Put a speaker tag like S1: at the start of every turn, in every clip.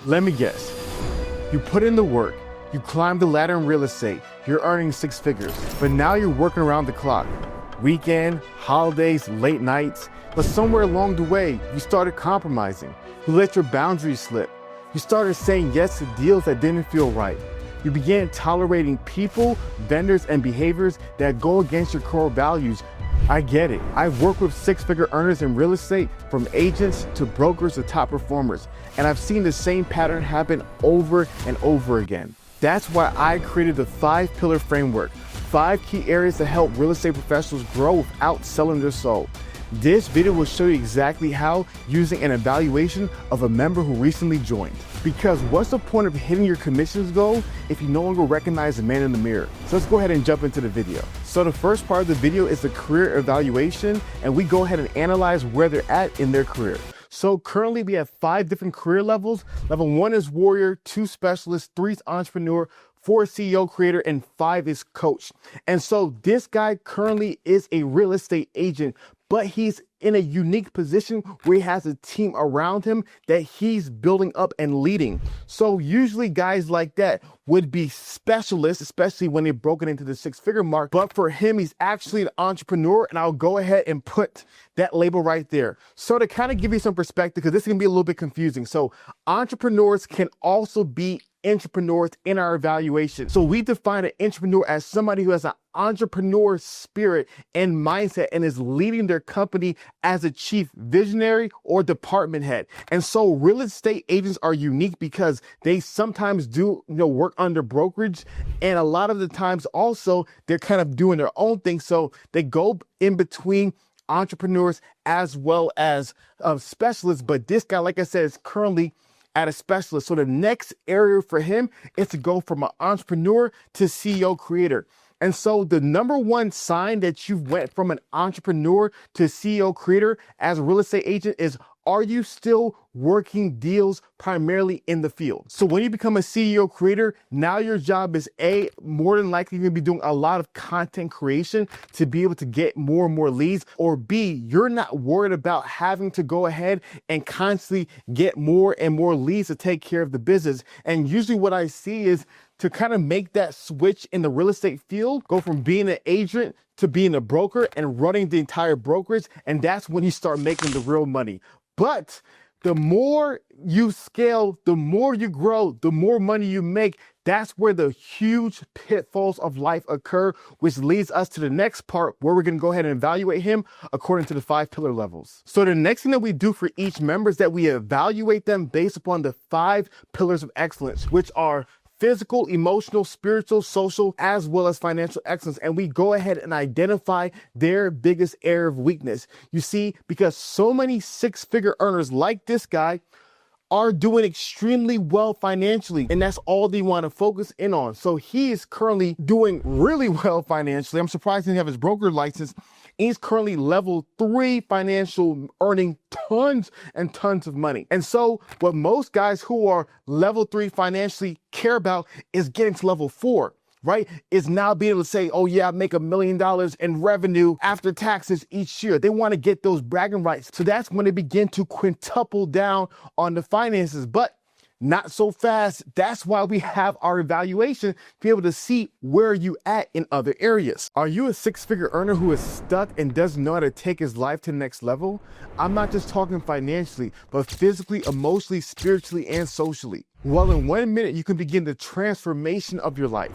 S1: Let me guess. You put in the work, you climb the ladder in real estate, you're earning six figures, but now you're working around the clock. Weekend, holidays, late nights, but somewhere along the way, you started compromising. You let your boundaries slip. You started saying yes to deals that didn't feel right. You began tolerating people, vendors, and behaviors that go against your core values. I get it. I've worked with six-figure earners in real estate, from agents to brokers to top performers, and I've seen the same pattern happen over and over again. That's why I created the 5-pillar framework, 5 key areas to help real estate professionals grow without selling their soul. This video will show you exactly how, using an evaluation of a member who recently joined. Because what's the point of hitting your commissions goal if you no longer recognize the man in the mirror? So let's go ahead and jump into the video. So the first part of the video is the career evaluation, and we go ahead and analyze where they're at in their career. So currently we have 5 different career levels. Level 1 is warrior, 2 specialist, 3 is entrepreneur, 4 is CEO creator, and 5 is coach. And so this guy currently is a real estate agent, but he's in a unique position where he has a team around him that he's building up and leading. So usually guys like that would be specialists, especially when they're broken into the 6-figure mark. But for him, he's actually an entrepreneur, and I'll go ahead and put that label right there. So to kind of give you some perspective, because this is gonna be a little bit confusing. So entrepreneurs can also be entrepreneurs in our evaluation. So we define an entrepreneur as somebody who has an entrepreneur spirit and mindset and is leading their company as a chief visionary or department head. And so real estate agents are unique because they sometimes do, work under brokerage, and a lot of the times also they're kind of doing their own thing. So they go in between entrepreneurs as well as specialists. But this guy, like I said, is currently at a specialist. So the next area for him is to go from an entrepreneur to CEO creator. And so the number one sign that you went from an entrepreneur to CEO creator as a real estate agent is, are you still working deals primarily in the field? So when you become a CEO creator, now your job is A, more than likely you're gonna be doing a lot of content creation to be able to get more and more leads, or B, you're not worried about having to go ahead and constantly get more and more leads to take care of the business. And usually what I see is, to kind of make that switch in the real estate field, go from being an agent to being a broker and running the entire brokerage, and that's when you start making the real money. But the more you scale, the more you grow, the more money you make. That's where the huge pitfalls of life occur, which leads us to the next part where we're gonna go ahead and evaluate him according to the 5 pillar levels. So the next thing that we do for each member is that we evaluate them based upon the 5 pillars of excellence, which are physical, emotional, spiritual, social, as well as financial excellence. And we go ahead and identify their biggest area of weakness. You see, because so many 6-figure earners like this guy are doing extremely well financially, and that's all they want to focus in on. So he is currently doing really well financially. I'm surprised he didn't have his broker license. He's currently level 3 financial, earning tons and tons of money. And so what most guys who are level 3 financially care about is getting to level 4. Right? Is now being able to say, oh yeah, I make $1 million in revenue after taxes each year. They want to get those bragging rights. So that's when they begin to quintuple down on the finances, but not so fast. That's why we have our evaluation to be able to see where you at in other areas. Are you a 6-figure earner who is stuck and doesn't know how to take his life to the next level? I'm not just talking financially, but physically, emotionally, spiritually, and socially. Well, in 1 minute, you can begin the transformation of your life.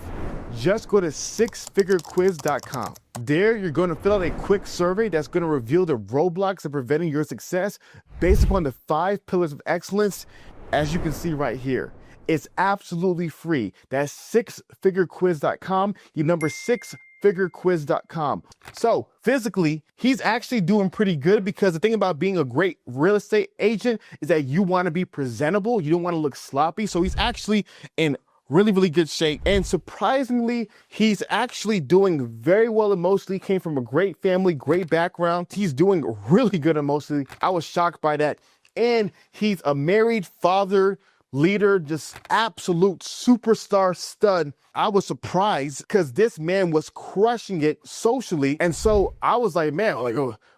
S1: Just go to sixfigurequiz.com. There, you're going to fill out a quick survey that's going to reveal the roadblocks that are preventing your success based upon the 5 pillars of excellence, as you can see right here. It's absolutely free. That's sixfigurequiz.com, your number 6figurequiz.com. So physically, he's actually doing pretty good, because the thing about being a great real estate agent is that you want to be presentable. You don't want to look sloppy. So he's actually in really good shape. And surprisingly, he's actually doing very well emotionally. Came from a great family, great background. He's doing really good emotionally. I was shocked by that. And he's a married father, leader, just absolute superstar stud. I was surprised because this man was crushing it socially. And so I was like, man,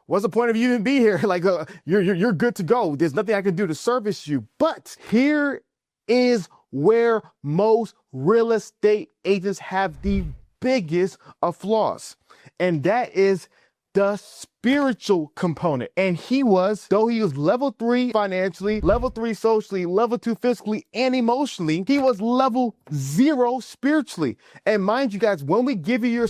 S1: what's the point of you even be here? You're good to go. There's nothing I can do to service you. But here is where most real estate agents have the biggest of flaws. And that is the spiritual component. And though he was level 3 financially, level 3 socially, level 2 physically and emotionally, he was level 0 spiritually. And mind you guys, when we give you your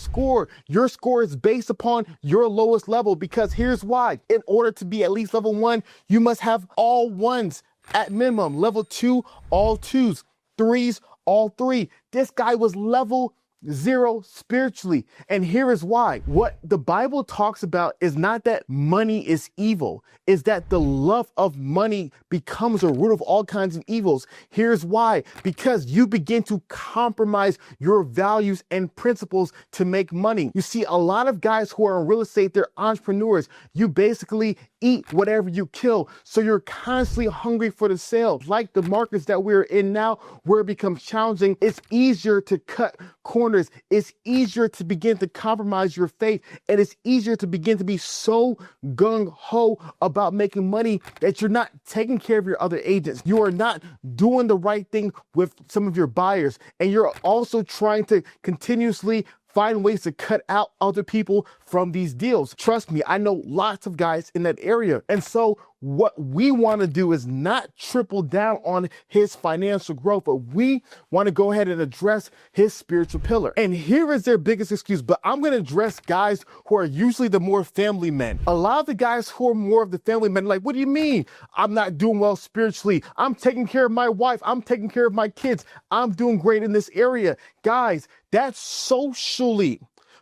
S1: score is based upon your lowest level, because here's why. In order to be at least level 1, you must have all 1s at minimum. Level 2, all 2s. 3s, all 3. This guy was level 0 spiritually. And here is why. What the Bible talks about is not that money is evil, is that the love of money becomes a root of all kinds of evils. Here's why. Because you begin to compromise your values and principles to make money. You see, a lot of guys who are in real estate, they're entrepreneurs. You basically eat whatever you kill. So you're constantly hungry for the sale. Like the markets that we're in now, where it becomes challenging, it's easier to cut corners. It's easier to begin to compromise your faith. And it's easier to begin to be so gung-ho about making money that you're not taking care of your other agents. You are not doing the right thing with some of your buyers. And you're also trying to continuously find ways to cut out other people from these deals. Trust me, I know lots of guys in that area. And so what we want to do is not triple down on his financial growth, but we want to go ahead and address his spiritual pillar. And here is their biggest excuse, but I'm going to address guys who are usually the more family men. A lot of the guys who are more of the family men, like, what do you mean? I'm not doing well spiritually. I'm taking care of my wife. I'm taking care of my kids. I'm doing great in this area. Guys, that's socially.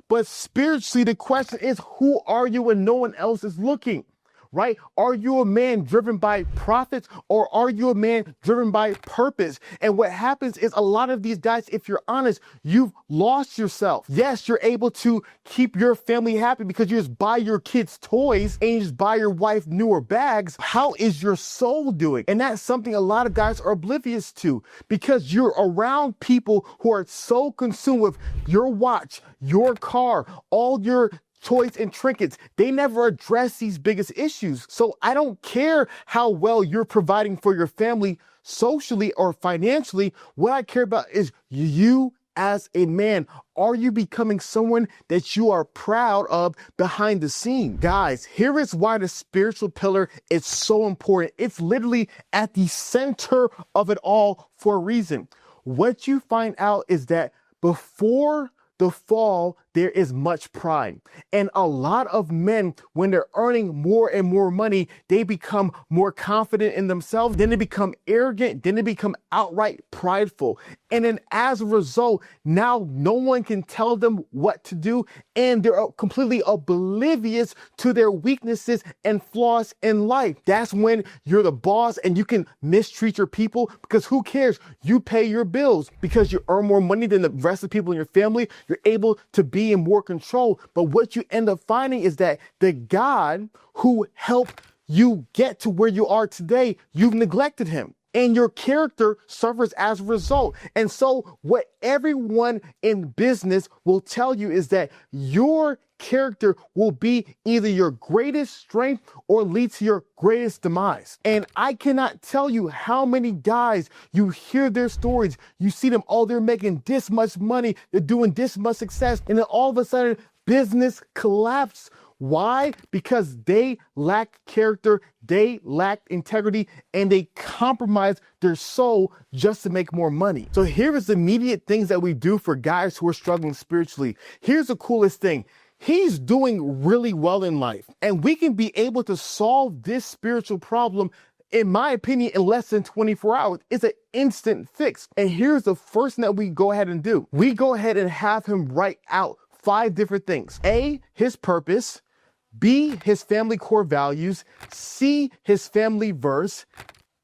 S1: But spiritually, the question is, who are you when no one else is looking? Right? Are you a man driven by profits, or are you a man driven by purpose? And what happens is, a lot of these guys, if you're honest, you've lost yourself. Yes, you're able to keep your family happy because you just buy your kids toys and you just buy your wife newer bags. How is your soul doing? And that's something a lot of guys are oblivious to, because you're around people who are so consumed with your watch, your car, all your toys and trinkets. They never address these biggest issues. So I don't care how well you're providing for your family socially or financially. What I care about is you as a man. Are you becoming someone that you are proud of behind the scene? Guys, here is why the spiritual pillar is so important. It's literally at the center of it all for a reason. What you find out is that before the fall, there is much pride. And a lot of men, when they're earning more and more money, they become more confident in themselves. Then they become arrogant. Then they become outright prideful. And then as a result, now no one can tell them what to do. And they're completely oblivious to their weaknesses and flaws in life. That's when you're the boss and you can mistreat your people, because who cares? You pay your bills because you earn more money than the rest of the people in your family. You're able to be in more control. But what you end up finding is that the God who helped you get to where you are today, you've neglected him. And your character suffers as a result. And so what everyone in business will tell you is that your character will be either your greatest strength or lead to your greatest demise. And I cannot tell you how many guys, you hear their stories, you see them, oh, they're making this much money, they're doing this much success, and then all of a sudden business collapse. Why? Because they lack character, they lack integrity, and they compromise their soul just to make more money. So here is the immediate things that we do for guys who are struggling spiritually. Here's the coolest thing. He's doing really well in life, and we can be able to solve this spiritual problem, in my opinion, in less than 24 hours. It's an instant fix. And here's the first thing that we go ahead and do. We go ahead and have him write out 5 different things. A, his purpose. B, his family core values. C, his family verse.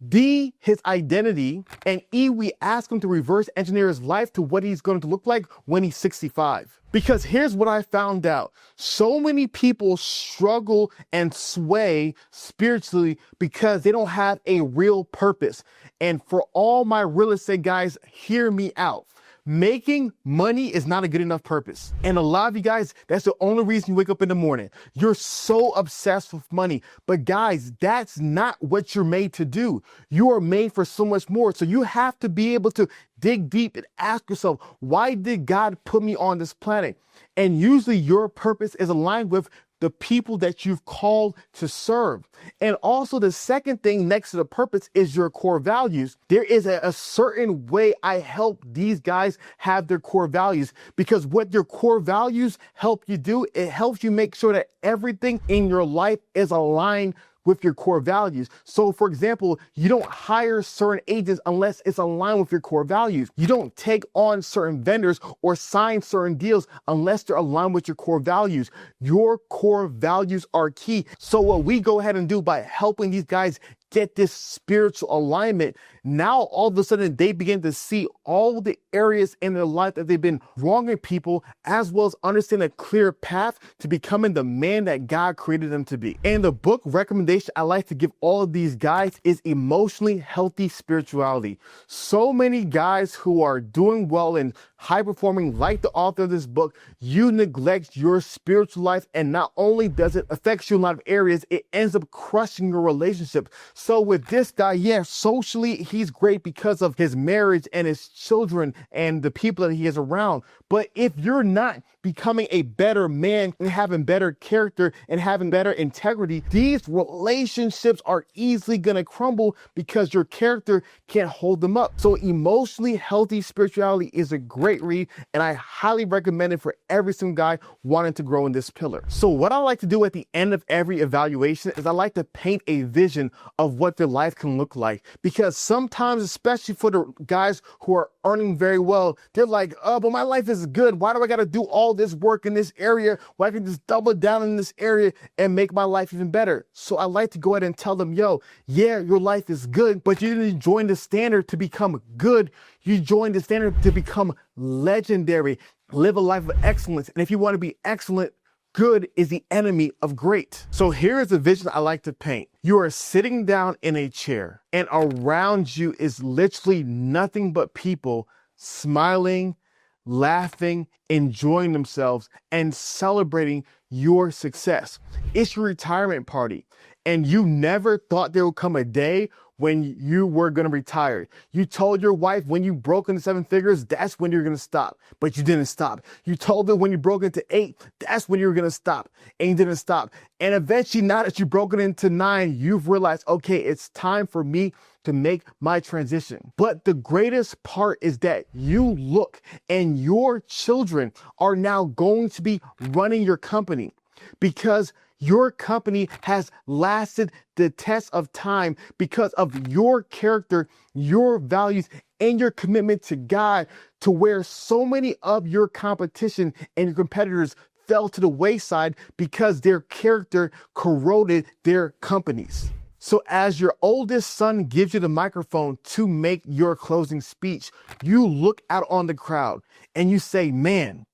S1: D, his identity. And E, we ask him to reverse engineer his life to what he's going to look like when he's 65. Because here's what I found out. So many people struggle and sway spiritually because they don't have a real purpose. And for all my real estate guys, hear me out. Making money is not a good enough purpose. And a lot of you guys, that's the only reason you wake up in the morning. You're so obsessed with money. But guys, that's not what you're made to do. You are made for so much more. So you have to be able to dig deep and ask yourself, why did God put me on this planet? And usually your purpose is aligned with the people that you've called to serve. And also the second thing next to the purpose is your core values. There is a certain way I help these guys have their core values, because what your core values help you do, it helps you make sure that everything in your life is aligned with your core values. So for example, you don't hire certain agents unless it's aligned with your core values. You don't take on certain vendors or sign certain deals unless they're aligned with your core values. Your core values are key. So what we go ahead and do by helping these guys get this spiritual alignment, now all of a sudden they begin to see all the areas in their life that they've been wronging people, as well as understand a clear path to becoming the man that God created them to be. And the book recommendation I like to give all of these guys is Emotionally Healthy Spirituality. So many guys who are doing well and high performing, like the author of this book, you neglect your spiritual life, and not only does it affect you in a lot of areas, it ends up crushing your relationship. So with this guy, yeah, socially, he's great because of his marriage and his children and the people that he is around. But if you're not becoming a better man and having better character and having better integrity, these relationships are easily going to crumble because your character can't hold them up. So Emotionally Healthy Spirituality is a great read, and I highly recommend it for every single guy wanting to grow in this pillar. So what I like to do at the end of every evaluation is I like to paint a vision of what their life can look like. Because sometimes, especially for the guys who are earning very well, they're like, oh, but my life is good. Why do I got to do all this work in this area when I can just double down in this area and make my life even better? So I like to go ahead and tell them, yo, yeah, your life is good, but you didn't join the standard to become good. You joined the standard to become legendary. Live a life of excellence. And if you want to be excellent, good is the enemy of great. So here is a vision I like to paint. You are sitting down in a chair, and around you is literally nothing but people smiling, laughing, enjoying themselves, and celebrating your success. It's your retirement party, and you never thought there would come a day when you were going to retire. You told your wife when you broke into 7 figures, that's when you're going to stop, but you didn't stop. You told her when you broke into 8, that's when you were going to stop, and you didn't stop. And eventually, now that you've broken into 9, you've realized, okay, it's time for me to make my transition. But the greatest part is that you look and your children are now going to be running your company, because your company has lasted the test of time because of your character, your values, and your commitment to God, to where so many of your competition and your competitors fell to the wayside because their character corroded their companies. So as your oldest son gives you the microphone to make your closing speech, you look out on the crowd and you say, man,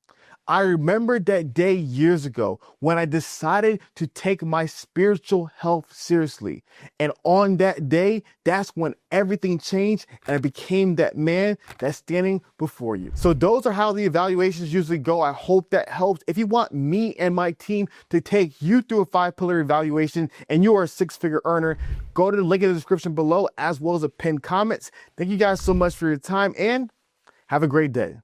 S1: I remember that day years ago when I decided to take my spiritual health seriously. And on that day, that's when everything changed and I became that man that's standing before you. So those are how the evaluations usually go. I hope that helps. If you want me and my team to take you through a 5-pillar evaluation and you are a 6-figure earner, go to the link in the description below, as well as the pinned comments. Thank you guys so much for your time, and have a great day.